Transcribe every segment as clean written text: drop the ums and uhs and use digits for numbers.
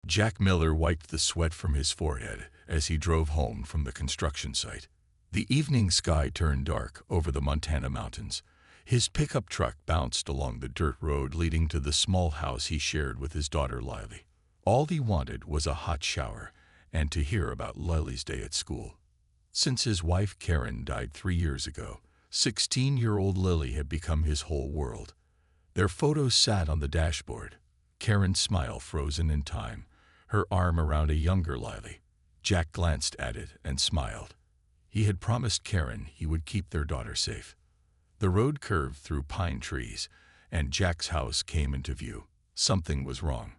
Jack Miller wiped the sweat from his forehead as he drove home from the construction site. The evening sky turned dark over the Montana mountains. His pickup truck bounced along the dirt road leading to the small house he shared with his daughter Lily. All he wanted was a hot shower and to hear about Lily's day at school. Since his wife Karen died 3 years ago, 16-year-old Lily had become his whole world. Their photos sat on the dashboard, Karen's smile frozen in time, her arm around a younger Lily. Jack glanced at it and smiled. He had promised Karen he would keep their daughter safe. The road curved through pine trees, and Jack's house came into view. Something was wrong.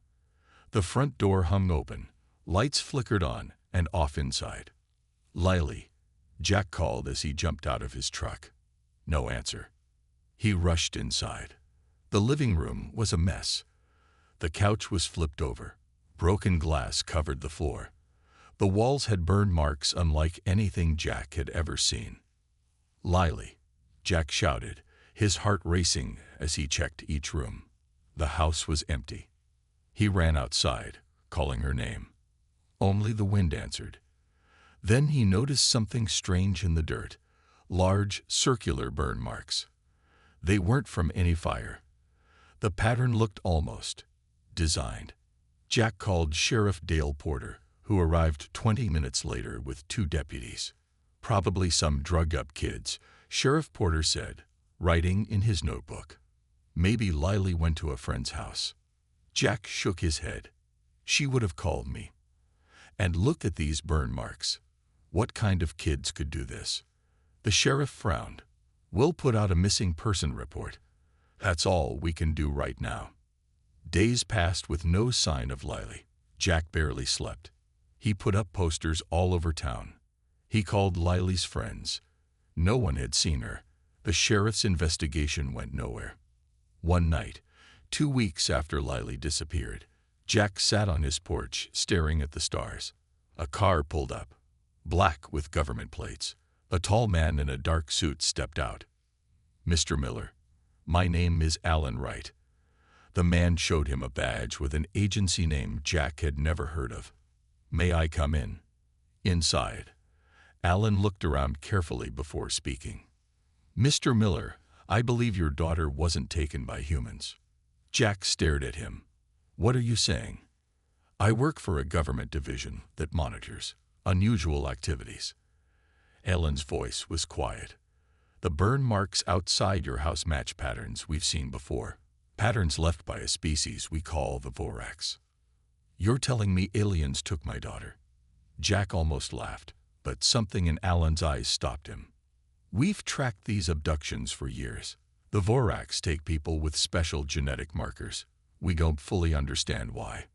The front door hung open, lights flickered on and off inside. "Lily," Jack called as he jumped out of his truck. No answer. He rushed inside. The living room was a mess. The couch was flipped over. Broken glass covered the floor. The walls had burn marks unlike anything Jack had ever seen. "Lily," Jack shouted, his heart racing as he checked each room. The house was empty. He ran outside, calling her name. Only the wind answered. Then he noticed something strange in the dirt, large, circular burn marks. They weren't from any fire. The pattern looked almost designed. Jack called Sheriff Dale Porter, who arrived 20 minutes later with 2 deputies. "Probably some drug-up kids," Sheriff Porter said, writing in his notebook. "Maybe Lily went to a friend's house." Jack shook his head. "She would have called me. And look at these burn marks. What kind of kids could do this?" The sheriff frowned. "We'll put out a missing person report. That's all we can do right now." Days passed with no sign of Lily. Jack barely slept. He put up posters all over town. He called Lily's friends. No one had seen her. The sheriff's investigation went nowhere. One night, 2 weeks after Lily disappeared, Jack sat on his porch staring at the stars. A car pulled up, black with government plates. A tall man in a dark suit stepped out. "Mr. Miller, my name is Alan Wright." The man showed him a badge with an agency name Jack had never heard of. "May I come in?" Inside, Alan looked around carefully before speaking. "Mr. Miller, I believe your daughter wasn't taken by humans." Jack stared at him. "What are you saying?" "I work for a government division that monitors unusual activities." Alan's voice was quiet. "The burn marks outside your house match patterns we've seen before. Patterns left by a species we call the Orcs. You're telling me aliens took my daughter?" Jack almost laughed, but something in Alan's eyes stopped him. "We've tracked these abductions for years. The Orcs take people with special genetic markers. We don't fully understand why.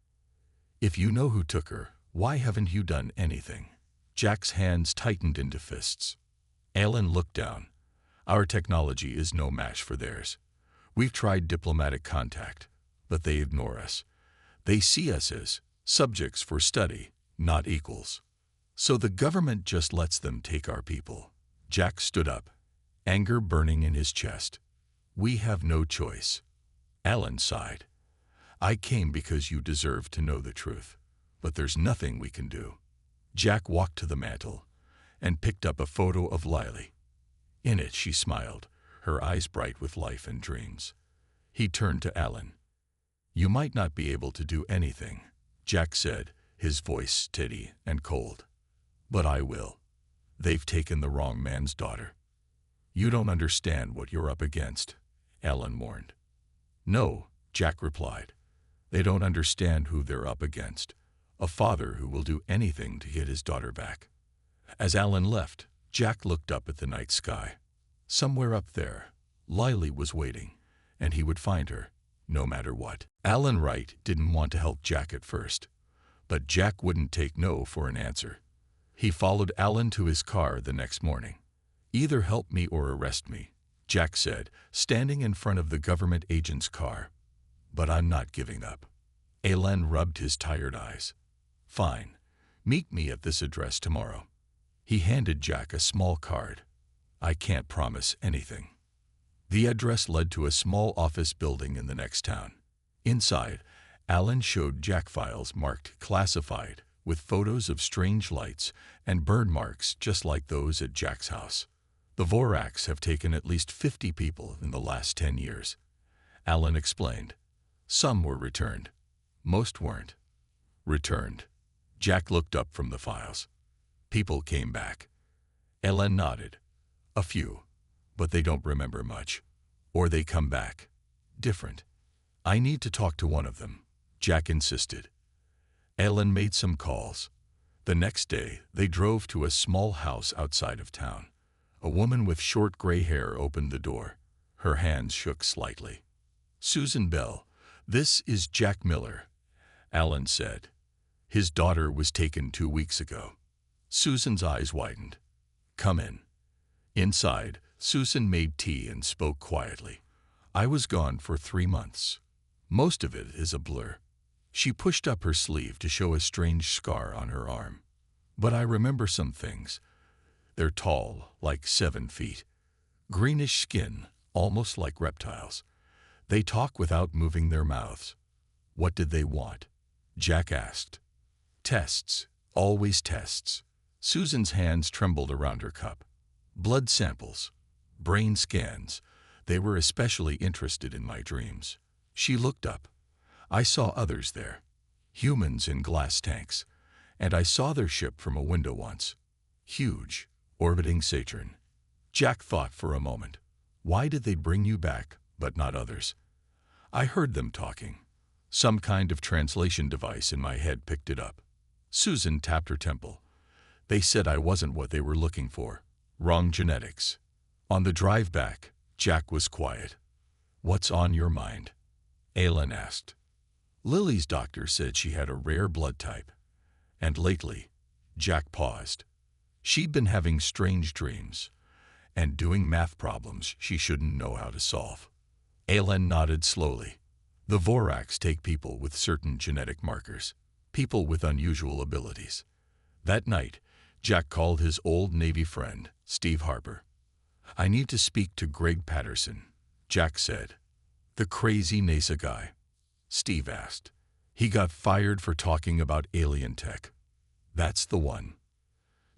If you know who took her, why haven't you done anything?" Jack's hands tightened into fists. Alan looked down. "Our technology is no match for theirs. We've tried diplomatic contact, but they ignore us. They see us as subjects for study, not equals. So the government just lets them take our people." Jack stood up, anger burning in his chest. "We have no choice." Alan sighed. "I came because you deserve to know the truth, but there's nothing we can do." Jack walked to the mantel and picked up a photo of Lily. In it she smiled, her eyes bright with life and dreams. He turned to Alan. "You might not be able to do anything," Jack said, his voice steady and cold. "But I will. They've taken the wrong man's daughter." "You don't understand what you're up against," Alan warned. "No," Jack replied. "They don't understand who they're up against. A father who will do anything to get his daughter back." As Alan left, Jack looked up at the night sky. Somewhere up there, Lily was waiting, and he would find her, no matter what. Alan Wright didn't want to help Jack at first, but Jack wouldn't take no for an answer. He followed Alan to his car the next morning. "Either help me or arrest me," Jack said, standing in front of the government agent's car. "But I'm not giving up." Alan rubbed his tired eyes. "Fine. Meet me at this address tomorrow." He handed Jack a small card. "I can't promise anything." The address led to a small office building in the next town. Inside, Alan showed Jack files marked classified with photos of strange lights and burn marks just like those at Jack's house. The Orcs have taken at least 50 people in the last 10 years. Alan explained. Some were returned. Most weren't. Returned. Jack looked up from the files. People came back. Alan nodded. A few. But they don't remember much. Or they come back. Different. I need to talk to one of them, Jack insisted. Alan made some calls. The next day, they drove to a small house outside of town. A woman with short gray hair opened the door. Her hands shook slightly. Susan Bell, this is Jack Miller, Alan said. His daughter was taken 2 weeks ago. Susan's eyes widened. Come in. Inside, Susan made tea and spoke quietly. I was gone for 3 months. Most of it is a blur. She pushed up her sleeve to show a strange scar on her arm. But I remember some things. They're tall, like 7 feet. Greenish skin, almost like reptiles. They talk without moving their mouths. What did they want? Jack asked. Tests. Always tests. Susan's hands trembled around her cup. Blood samples. Brain scans. They were especially interested in my dreams. She looked up. I saw others there. Humans in glass tanks. And I saw their ship from a window once. Huge. Orbiting Saturn. Jack thought for a moment. Why did they bring you back, but not others? I heard them talking. Some kind of translation device in my head picked it up. Susan tapped her temple. They said I wasn't what they were looking for. Wrong genetics. On the drive back, Jack was quiet. What's on your mind? Alan asked. Lily's doctor said she had a rare blood type. And lately, Jack paused. She'd been having strange dreams and doing math problems she shouldn't know how to solve. Alan nodded slowly. The Orcs take people with certain genetic markers, people with unusual abilities. That night, Jack called his old Navy friend, Steve Harper. I need to speak to Greg Patterson, Jack said. The crazy NASA guy? Steve asked. He got fired for talking about alien tech. That's the one.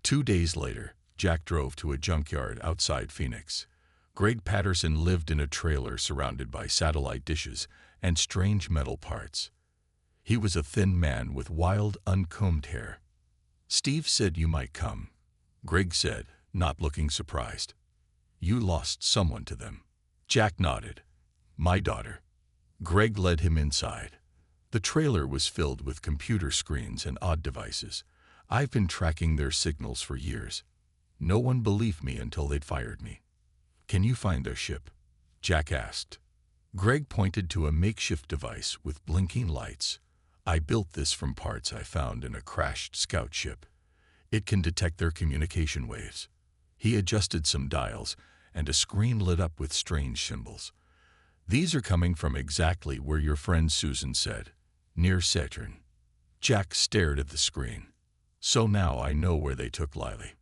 2 days later, Jack drove to a junkyard outside Phoenix. Greg Patterson lived in a trailer surrounded by satellite dishes and strange metal parts. He was a thin man with wild, uncombed hair. Steve said you might come, Greg said, not looking surprised. You lost someone to them. Jack nodded. My daughter. Greg led him inside. The trailer was filled with computer screens and odd devices. I've been tracking their signals for years. No one believed me until they'd fired me. Can you find their ship? Jack asked. Greg pointed to a makeshift device with blinking lights. I built this from parts I found in a crashed scout ship. It can detect their communication waves. He adjusted some dials, and a screen lit up with strange symbols. These are coming from exactly where your friend Susan said, near Saturn. Jack stared at the screen. So now I know where they took Lily.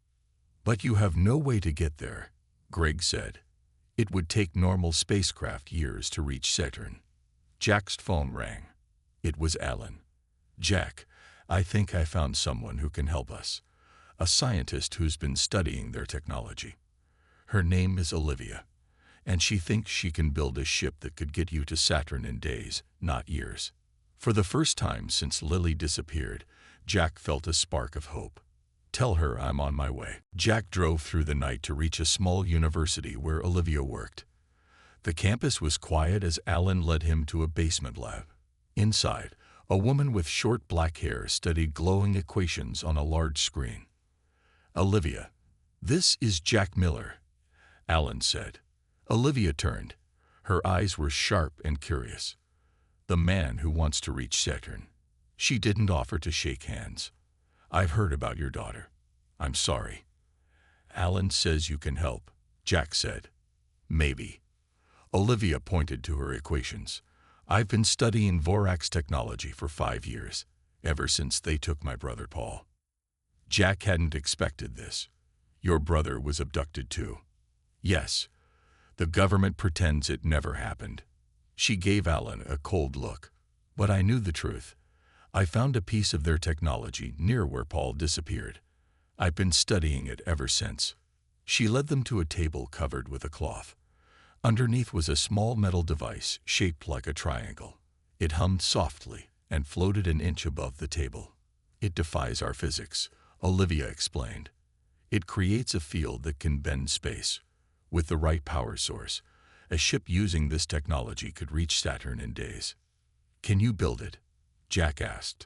But you have no way to get there, Greg said. It would take normal spacecraft years to reach Saturn. Jack's phone rang. It was Alan. Jack, I think I found someone who can help us. A scientist who's been studying their technology. Her name is Olivia, and she thinks she can build a ship that could get you to Saturn in days, not years. For the first time since Lily disappeared, Jack felt a spark of hope. Tell her I'm on my way. Jack drove through the night to reach a small university where Olivia worked. The campus was quiet as Alan led him to a basement lab. Inside, a woman with short black hair studied glowing equations on a large screen. Olivia, this is Jack Miller, Alan said. Olivia turned. Her eyes were sharp and curious. The man who wants to reach Saturn. She didn't offer to shake hands. I've heard about your daughter. I'm sorry. Alan says you can help, Jack said. Maybe. Olivia pointed to her equations. I've been studying Orcs technology for 5 years, ever since they took my brother Paul. Jack hadn't expected this. Your brother was abducted too. Yes. The government pretends it never happened. She gave Alan a cold look. But I knew the truth. I found a piece of their technology near where Paul disappeared. I've been studying it ever since. She led them to a table covered with a cloth. Underneath was a small metal device shaped like a triangle. It hummed softly and floated an inch above the table. It defies our physics, Olivia explained. It creates a field that can bend space. With the right power source, a ship using this technology could reach Saturn in days. Can you build it? Jack asked.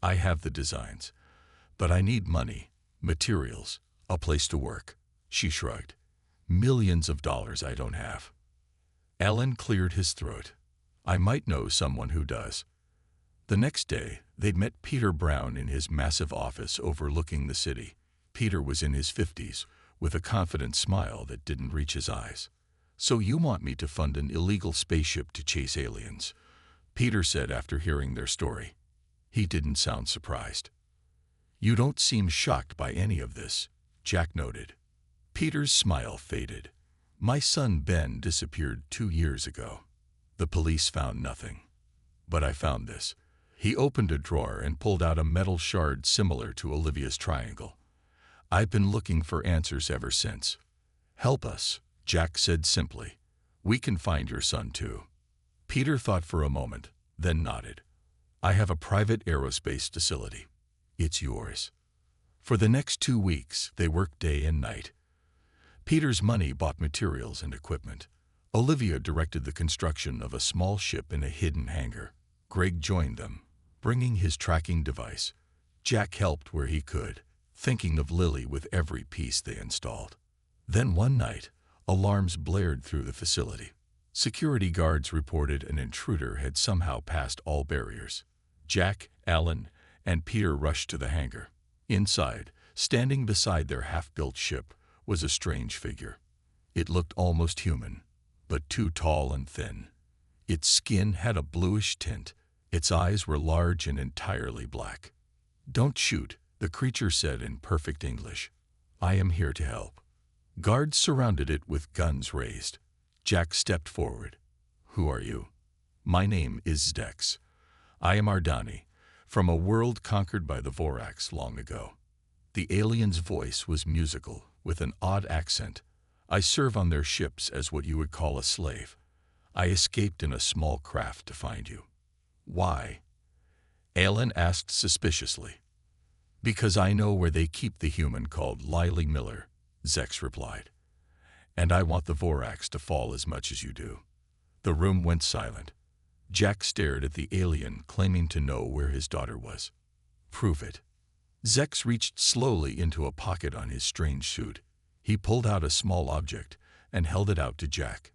I have the designs, but I need money, materials, a place to work. She shrugged. Millions of dollars I don't have. Alan cleared his throat. I might know someone who does. The next day, they'd met Peter Brown in his massive office overlooking the city. Peter was in his 50s, with a confident smile that didn't reach his eyes. So you want me to fund an illegal spaceship to chase aliens? Peter said after hearing their story. He didn't sound surprised. You don't seem shocked by any of this, Jack noted. Peter's smile faded. My son Ben disappeared 2 years ago. The police found nothing. But I found this. He opened a drawer and pulled out a metal shard similar to Olivia's triangle. I've been looking for answers ever since. Help us, Jack said simply. We can find your son too. Peter thought for a moment, then nodded. I have a private aerospace facility. It's yours. For the next 2 weeks, they worked day and night. Peter's money bought materials and equipment. Olivia directed the construction of a small ship in a hidden hangar. Greg joined them, bringing his tracking device. Jack helped where he could, thinking of Lily with every piece they installed. Then one night, alarms blared through the facility. Security guards reported an intruder had somehow passed all barriers. Jack, Alan, and Peter rushed to the hangar. Inside, standing beside their half-built ship, was a strange figure. It looked almost human, but too tall and thin. Its skin had a bluish tint. Its eyes were large and entirely black. Don't shoot, the creature said in perfect English. I am here to help. Guards surrounded it with guns raised. Jack stepped forward. Who are you? My name is Dex. I am Ardani, from a world conquered by the Voraks long ago. The alien's voice was musical, with an odd accent. I serve on their ships as what you would call a slave. I escaped in a small craft to find you. Why? Alan asked suspiciously. Because I know where they keep the human called Lily Miller, Zex replied. And I want the Voraks to fall as much as you do. The room went silent. Jack stared at the alien, claiming to know where his daughter was. Prove it. Zex reached slowly into a pocket on his strange suit. He pulled out a small object and held it out to Jack.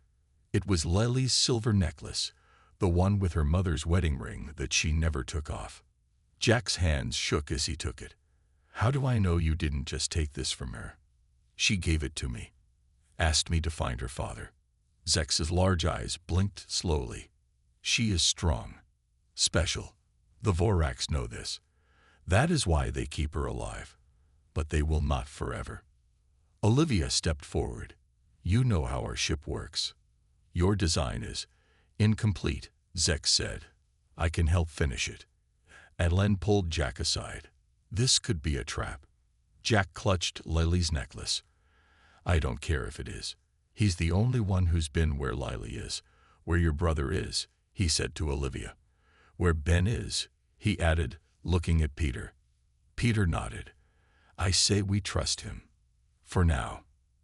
It was Lily's silver necklace, the one with her mother's wedding ring that she never took off. Jack's hands shook as he took it. How do I know you didn't just take this from her? She gave it to me. Asked me to find her father. Zex's large eyes blinked slowly. She is strong. Special. The Voraks know this. That is why they keep her alive. But they will not forever. Olivia stepped forward. You know how our ship works. Your design is incomplete, Zex said. I can help finish it. Alan pulled Jack aside. This could be a trap. Jack clutched Lily's necklace. I don't care if it is. He's the only one who's been where Lily is, where your brother is, he said to Olivia. Where Ben is, he added, looking at Peter. Peter nodded. I say we trust him. For now.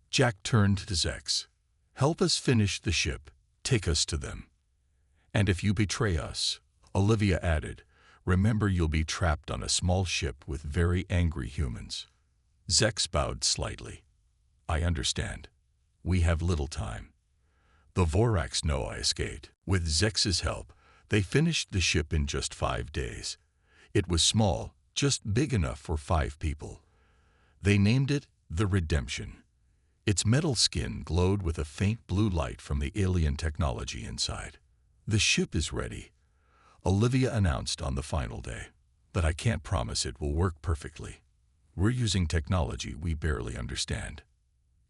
Jack turned to Zex. Help us finish the ship. Take us to them. And if you betray us, Olivia added, remember you'll be trapped on a small ship with very angry humans. Zex bowed slightly. I understand. We have little time. The Voraks know I escaped. With Zex's help, they finished the ship in just 5 days. It was small, just big enough for 5 people. They named it the Redemption. Its metal skin glowed with a faint blue light from the alien technology inside. The ship is ready, Olivia announced on the final day. But I can't promise it will work perfectly. We're using technology we barely understand.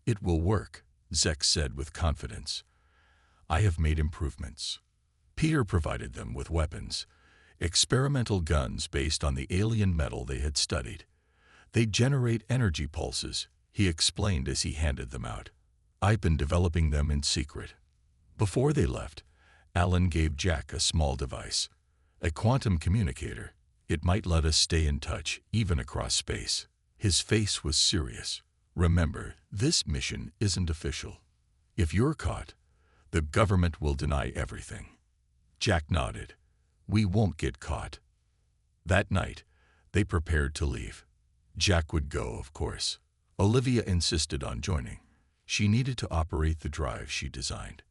It will work, Zex said with confidence. I have made improvements. Peter provided them with weapons. experimental guns based on the alien metal they had studied. They generate energy pulses, he explained as he handed them out. I've been developing them in secret. Before they left, Alan gave Jack a small device, a quantum communicator. It might let us stay in touch, even across space. His face was serious. Remember, this mission isn't official. If you're caught, the government will deny everything. Jack nodded. We won't get caught. That night, they prepared to leave. Jack would go, of course. Olivia insisted on joining. She needed to operate the drive she designed.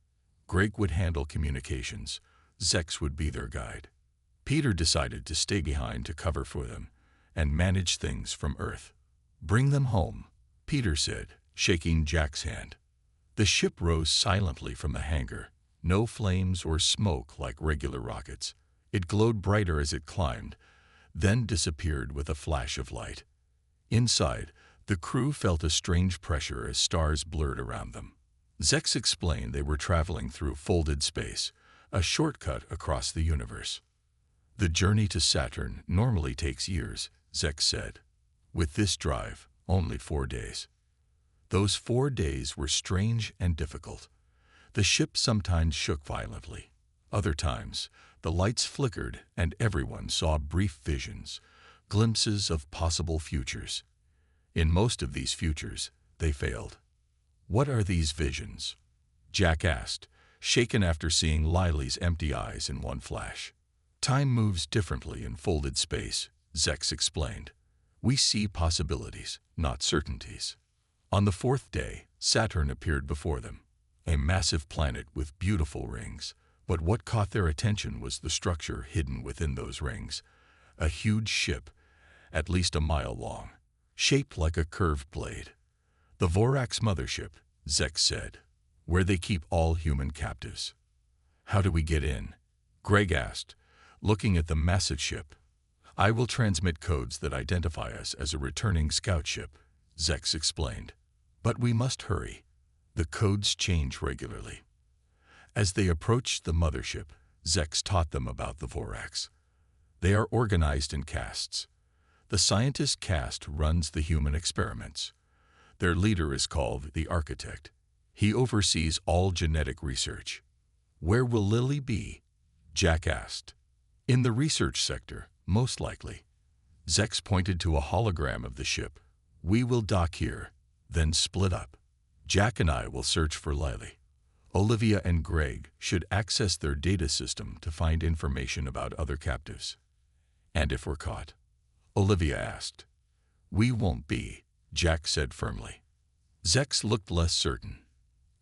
Greg would handle communications. Zex would be their guide. Peter decided to stay behind to cover for them and manage things from Earth. Bring them home, Peter said, shaking Jack's hand. The ship rose silently from the hangar, no flames or smoke like regular rockets. It glowed brighter as it climbed, then disappeared with a flash of light. Inside, the crew felt a strange pressure as stars blurred around them. Zex explained they were traveling through folded space, a shortcut across the universe. The journey to Saturn normally takes years, Zex said. With this drive, only 4 days. Those 4 days were strange and difficult. The ship sometimes shook violently. Other times, the lights flickered and everyone saw brief visions, glimpses of possible futures. In most of these futures, they failed. What are these visions? Jack asked, shaken after seeing Lily's empty eyes in one flash. Time moves differently in folded space, Zex explained. We see possibilities, not certainties. On the 4th day, Saturn appeared before them, a massive planet with beautiful rings. But what caught their attention was the structure hidden within those rings. A huge ship, at least a mile long, shaped like a curved blade. The Vorax mothership, Zex said, where they keep all human captives. How do we get in? Greg asked, looking at the massive ship. I will transmit codes that identify us as a returning scout ship, Zex explained. But we must hurry. The codes change regularly. As they approached the mothership, Zex taught them about the Vorax. They are organized in castes. The scientist caste runs the human experiments. Their leader is called the Architect. He oversees all genetic research. Where will Lily be? Jack asked. In the research sector, most likely. Zex pointed to a hologram of the ship. We will dock here, then split up. Jack and I will search for Lily. Olivia and Greg should access their data system to find information about other captives. And if we're caught? Olivia asked. We won't be, Jack said firmly. Zex looked less certain.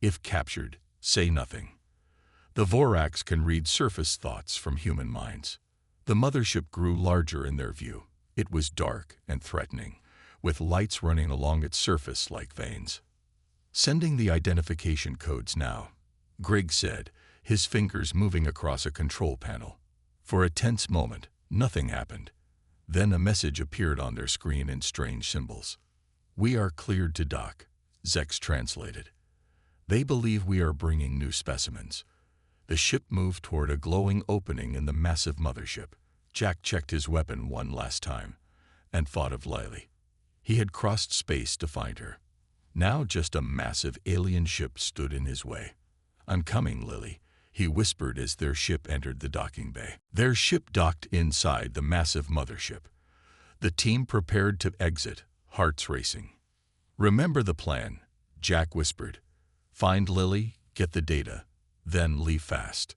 If captured, say nothing. The Vorax can read surface thoughts from human minds. The mothership grew larger in their view. It was dark and threatening, with lights running along its surface like veins. Sending the identification codes now, Greg said, his fingers moving across a control panel. For a tense moment, nothing happened. Then a message appeared on their screen in strange symbols. We are cleared to dock, Zex translated. They believe we are bringing new specimens. The ship moved toward a glowing opening in the massive mothership. Jack checked his weapon one last time and thought of Lily. He had crossed space to find her. Now just a massive alien ship stood in his way. I'm coming, Lily, he whispered as their ship entered the docking bay. Their ship docked inside the massive mothership. The team prepared to exit, hearts racing. Remember the plan, Jack whispered. Find Lily, get the data, then leave fast.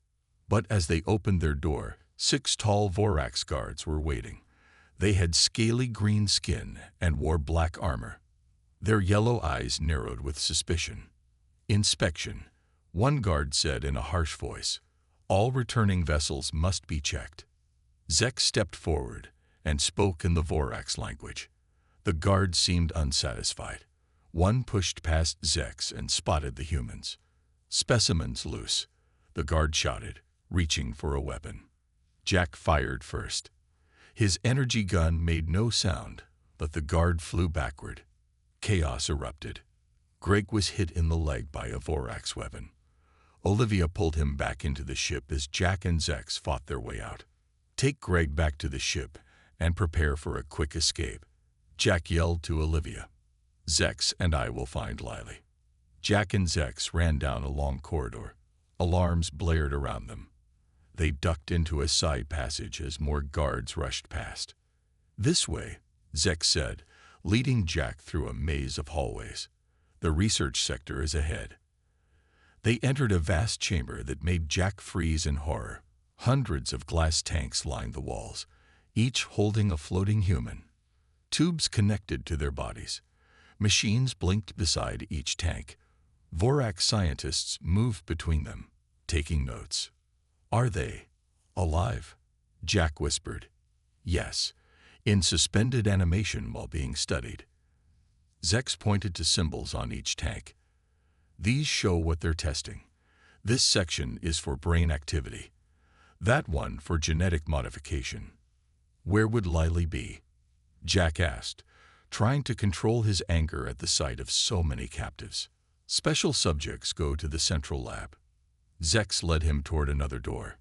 But as they opened their door, 6 tall Vorax guards were waiting. They had scaly green skin and wore black armor. Their yellow eyes narrowed with suspicion. Inspection, one guard said in a harsh voice. All returning vessels must be checked. Zex stepped forward and spoke in the Vorax language. The guards seemed unsatisfied. One pushed past Zex and spotted the humans. Specimens loose, the guard shouted, reaching for a weapon. Jack fired first. His energy gun made no sound, but the guard flew backward. Chaos erupted. Greg was hit in the leg by a Vorax weapon. Olivia pulled him back into the ship as Jack and Zex fought their way out. Take Greg back to the ship and prepare for a quick escape. Jack yelled to Olivia. Zex and I will find Lily. Jack and Zex ran down a long corridor. Alarms blared around them. They ducked into a side passage as more guards rushed past. This way, Zex said, leading Jack through a maze of hallways. The research sector is ahead. They entered a vast chamber that made Jack freeze in horror. Hundreds of glass tanks lined the walls, each holding a floating human. Tubes connected to their bodies. Machines blinked beside each tank. Vorax scientists moved between them, taking notes. Are they alive? Jack whispered. Yes, in suspended animation while being studied. Zex pointed to symbols on each tank. These show what they're testing. This section is for brain activity. That one for genetic modification. Where would Lily be? Jack asked, trying to control his anger at the sight of so many captives. Special subjects go to the central lab. Zex led him toward another door.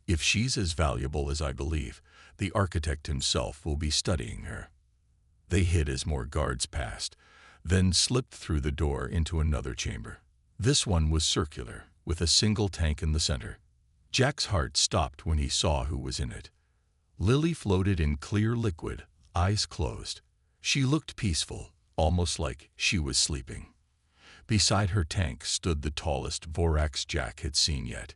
If she's as valuable as I believe, the architect himself will be studying her. They hid as more guards passed, then slipped through the door into another chamber. This one was circular, with a single tank in the center. Jack's heart stopped when he saw who was in it. Lily floated in clear liquid, eyes closed. She looked peaceful, almost like she was sleeping. Beside her tank stood the tallest Vorax Jack had seen yet.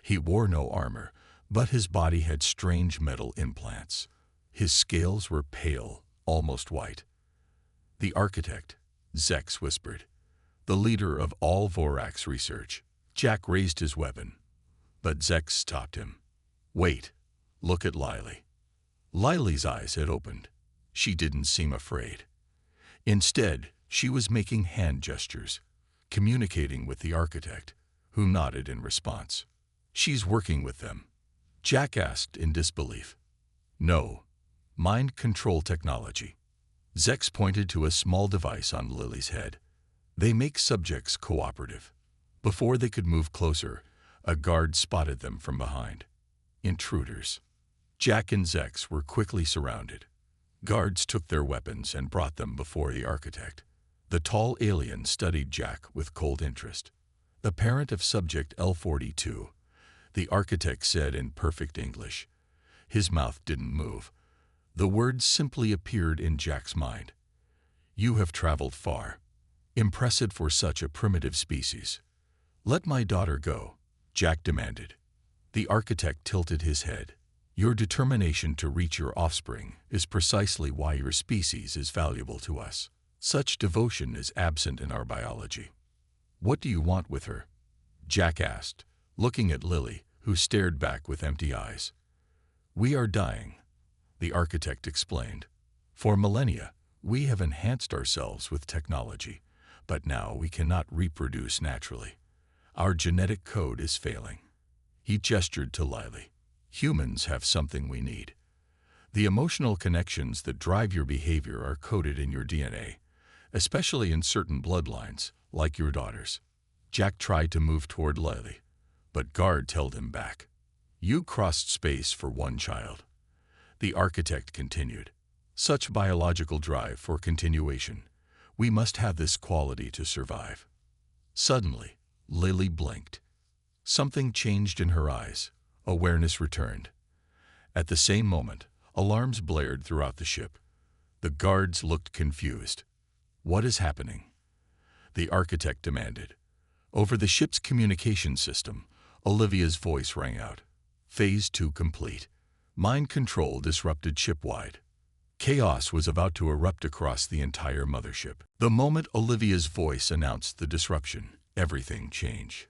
He wore no armor, but his body had strange metal implants. His scales were pale, almost white. The architect, Zex whispered. The leader of all Vorax research. Jack raised his weapon, but Zex stopped him. Wait, look at Lily. Lily's eyes had opened. She didn't seem afraid. Instead, she was making hand gestures, communicating with the architect, who nodded in response. She's working with them. Jack asked in disbelief. No, mind control technology. Zex pointed to a small device on Lily's head. They make subjects cooperative. Before they could move closer, a guard spotted them from behind. Intruders. Jack and Zex were quickly surrounded. Guards took their weapons and brought them before the architect. The tall alien studied Jack with cold interest. The parent of subject L-42, the architect said in perfect English. His mouth didn't move. The words simply appeared in Jack's mind. You have traveled far. Impressive for such a primitive species. Let my daughter go, Jack demanded. The architect tilted his head. Your determination to reach your offspring is precisely why your species is valuable to us. Such devotion is absent in our biology. What do you want with her? Jack asked, looking at Lily, who stared back with empty eyes. We are dying, the architect explained. For millennia, we have enhanced ourselves with technology, but now we cannot reproduce naturally. Our genetic code is failing. He gestured to Lily. Humans have something we need. The emotional connections that drive your behavior are coded in your DNA, especially in certain bloodlines, like your daughter's. Jack tried to move toward Lily, but guard held him back. You crossed space for one child. The architect continued. Such biological drive for continuation. We must have this quality to survive. Suddenly, Lily blinked. Something changed in her eyes. Awareness returned. At the same moment, alarms blared throughout the ship. The guards looked confused. What is happening? The architect demanded. Over the ship's communication system, Olivia's voice rang out. Phase 2 complete. Mind control disrupted shipwide. Chaos was about to erupt across the entire mothership. The moment Olivia's voice announced the disruption, everything changed.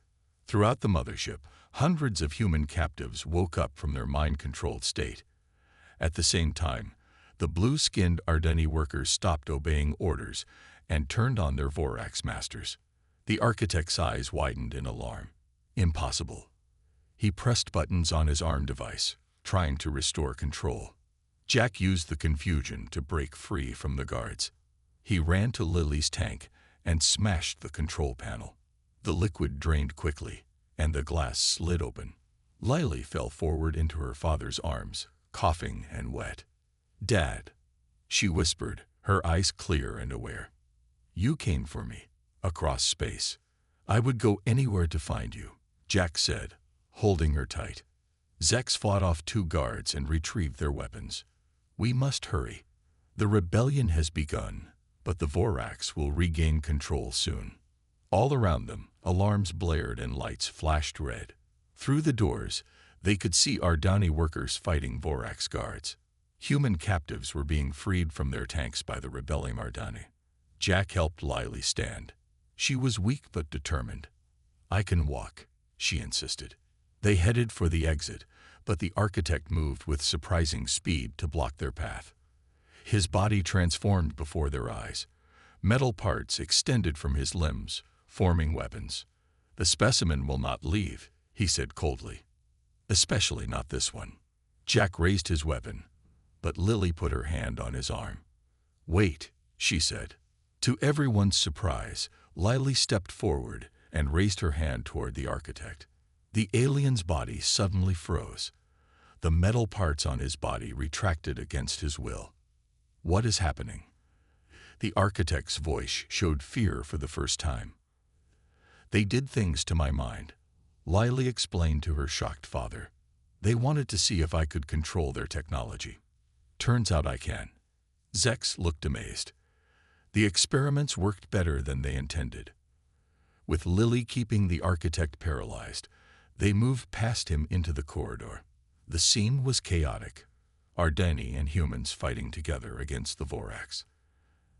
Throughout the mothership, hundreds of human captives woke up from their mind-controlled state. At the same time, the blue-skinned Ardeni workers stopped obeying orders and turned on their Vorax masters. The architect's eyes widened in alarm. Impossible. He pressed buttons on his arm device, trying to restore control. Jack used the confusion to break free from the guards. He ran to Lily's tank and smashed the control panel. The liquid drained quickly, and the glass slid open. Lily fell forward into her father's arms, coughing and wet. "Dad," she whispered, her eyes clear and aware. "You came for me, across space. I would go anywhere to find you," Jack said, holding her tight. Zex fought off 2 guards and retrieved their weapons. "We must hurry. The rebellion has begun, but the Vorax will regain control soon." All around them, alarms blared and lights flashed red. Through the doors, they could see Ardani workers fighting Vorax guards. Human captives were being freed from their tanks by the rebelling Ardani. Jack helped Lily stand. She was weak but determined. "I can walk," she insisted. They headed for the exit, but the architect moved with surprising speed to block their path. His body transformed before their eyes. Metal parts extended from his limbs, forming weapons. "The specimen will not leave," he said coldly. "Especially not this one." Jack raised his weapon, but Lily put her hand on his arm. "Wait," she said. To everyone's surprise, Lily stepped forward and raised her hand toward the architect. The alien's body suddenly froze. The metal parts on his body retracted against his will. "What is happening?" The architect's voice showed fear for the first time. "They did things to my mind," Lily explained to her shocked father. "They wanted to see if I could control their technology. Turns out I can." Zex looked amazed. The experiments worked better than they intended. With Lily keeping the architect paralyzed, they moved past him into the corridor. The scene was chaotic. Ardani and humans fighting together against the Vorax.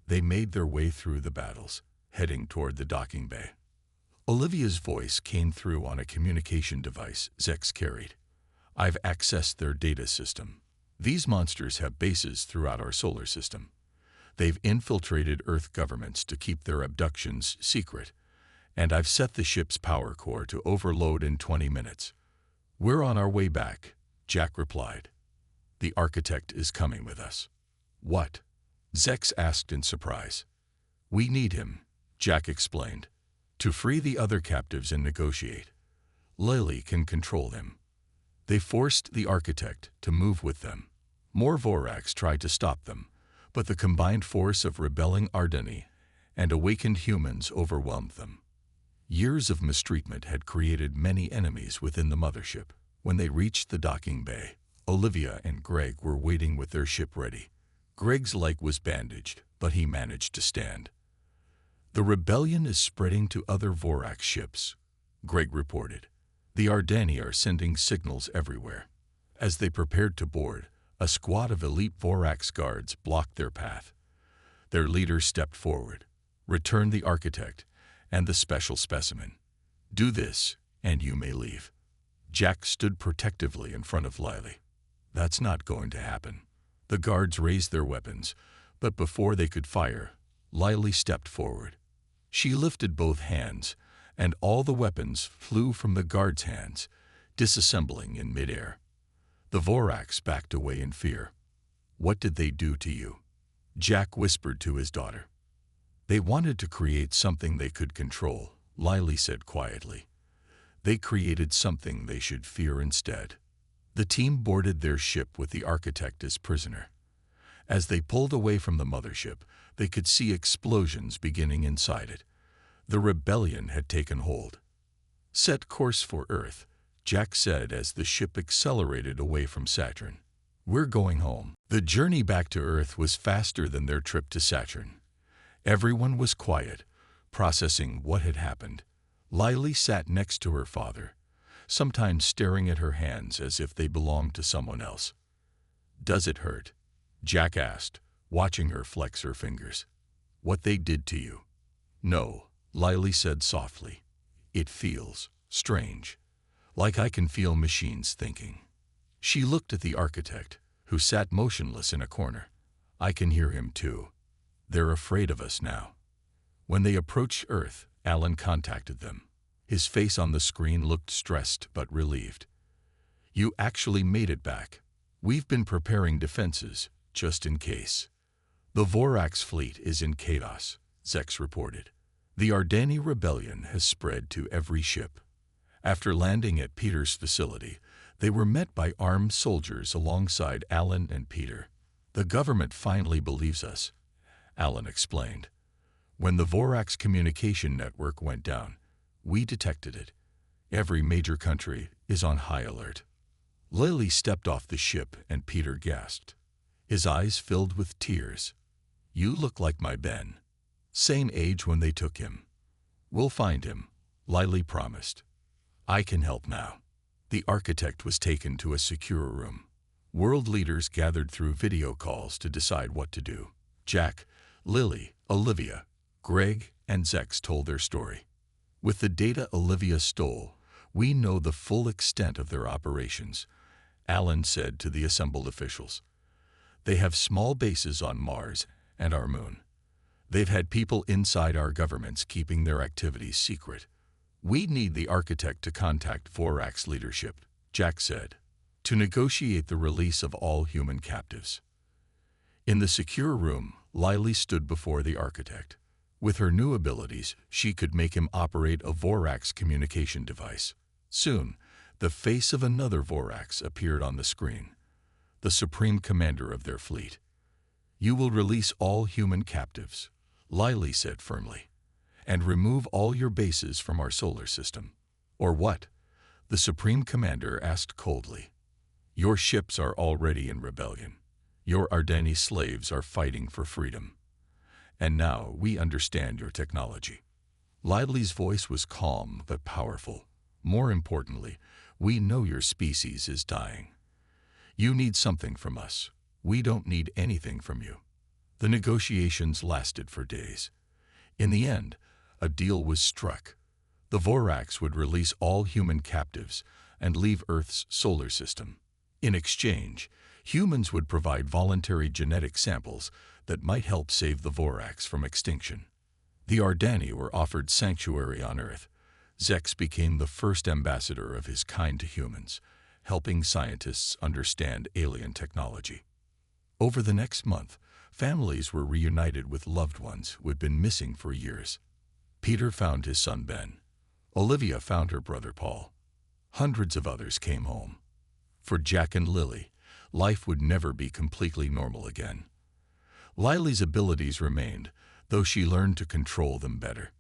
They made their way through the battles, heading toward the docking bay. Olivia's voice came through on a communication device Zex carried. "I've accessed their data system. These monsters have bases throughout our solar system. They've infiltrated Earth governments to keep their abductions secret, and I've set the ship's power core to overload in 20 minutes. We're on our way back," Jack replied. "The architect is coming with us." "What?" Zex asked in surprise. "We need him," Jack explained, "to free the other captives and negotiate. Lily can control them." They forced the architect to move with them. More Vorax tried to stop them, but the combined force of rebelling Ardani and awakened humans overwhelmed them. Years of mistreatment had created many enemies within the mothership. When they reached the docking bay, Olivia and Greg were waiting with their ship ready. Greg's leg was bandaged, but he managed to stand. "The rebellion is spreading to other Vorax ships," Greg reported. "The Ardani are sending signals everywhere." As they prepared to board, a squad of elite Vorax guards blocked their path. Their leader stepped forward, returned the architect and the special specimen. "Do this, and you may leave." Jack stood protectively in front of Lily. "That's not going to happen." The guards raised their weapons, but before they could fire, Lily stepped forward. She lifted both hands, and all the weapons flew from the guards' hands, disassembling in midair. The Vorax backed away in fear. "What did they do to you?" Jack whispered to his daughter. "They wanted to create something they could control," Lily said quietly. "They created something they should fear instead." The team boarded their ship with the architect as prisoner. As they pulled away from the mothership, they could see explosions beginning inside it. The rebellion had taken hold. "Set course for Earth," Jack said as the ship accelerated away from Saturn. "We're going home." The journey back to Earth was faster than their trip to Saturn. Everyone was quiet, processing what had happened. Lily sat next to her father, sometimes staring at her hands as if they belonged to someone else. "Does it hurt?" Jack asked, watching her flex her fingers. "What they did to you?" "No," Lily said softly. "It feels strange, like I can feel machines thinking." She looked at the architect, who sat motionless in a corner. "I can hear him too. They're afraid of us now." When they approached Earth, Alan contacted them. His face on the screen looked stressed but relieved. "You actually made it back. We've been preparing defenses, just in case." "The Vorax fleet is in chaos," Zex reported. "The Ardani rebellion has spread to every ship." After landing at Peter's facility, They were met by armed soldiers alongside Alan and Peter. "The government finally believes us," Alan explained. "When the Vorax communication network went down, we detected it. Every major country is on high alert." Lily stepped off the ship and Peter gasped. His eyes filled with tears. "You look like my Ben. Same age when they took him." "We'll find him," Lily promised. "I can help now." The architect was taken to a secure room. World leaders gathered through video calls to decide what to do. Jack, Lily, Olivia, Greg, and Zex told their story. "With the data Olivia stole, we know the full extent of their operations," Alan said to the assembled officials. "They have small bases on Mars and our moon. They've had people inside our governments keeping their activities secret. We need the architect to contact Vorax leadership," Jack said, "to negotiate the release of all human captives." In the secure room, Lily stood before the architect. With her new abilities, she could make him operate a Vorax communication device. Soon, the face of another Vorax appeared on the screen, the supreme commander of their fleet. "You will release all human captives," Lily said firmly, "and remove all your bases from our solar system." "Or what?" the supreme commander asked coldly. "Your ships are already in rebellion. Your Ardeni slaves are fighting for freedom. And now we understand your technology." Lily's voice was calm but powerful. "More importantly, we know your species is dying. You need something from us. We don't need anything from you." The negotiations lasted for days. In the end, a deal was struck. The Vorax would release all human captives and leave Earth's solar system. In exchange, humans would provide voluntary genetic samples that might help save the Vorax from extinction. The Ardani were offered sanctuary on Earth. Zex became the first ambassador of his kind to humans, helping scientists understand alien technology. Over the next month, families were reunited with loved ones who had been missing for years. Peter found his son Ben. Olivia found her brother Paul. Hundreds of others came home. For Jack and Lily, life would never be completely normal again. Lily's abilities remained, though she learned to control them better.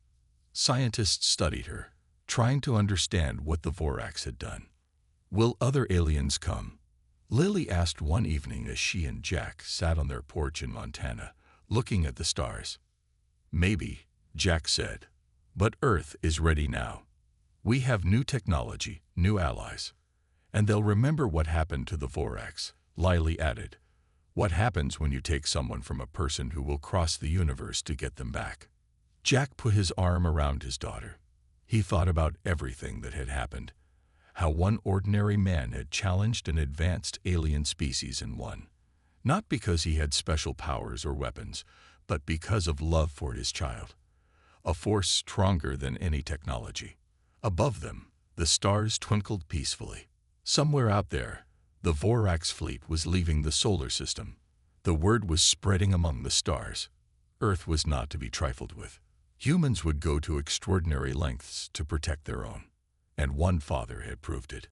Scientists studied her, trying to understand what the Vorax had done. "Will other aliens come?" Lily asked one evening as she and Jack sat on their porch in Montana, looking at the stars. "Maybe," Jack said, "but Earth is ready now. We have new technology, new allies. And they'll remember what happened to the Vorax," Lily added. "What happens when you take someone from a person who will cross the universe to get them back?" Jack put his arm around his daughter. He thought about everything that had happened, how one ordinary man had challenged an advanced alien species and won, not because he had special powers or weapons, but because of love for his child, a force stronger than any technology. Above them, the stars twinkled peacefully. Somewhere out there, the Vorax fleet was leaving the solar system. The word was spreading among the stars. Earth was not to be trifled with. Humans would go to extraordinary lengths to protect their own, and one father had proved it.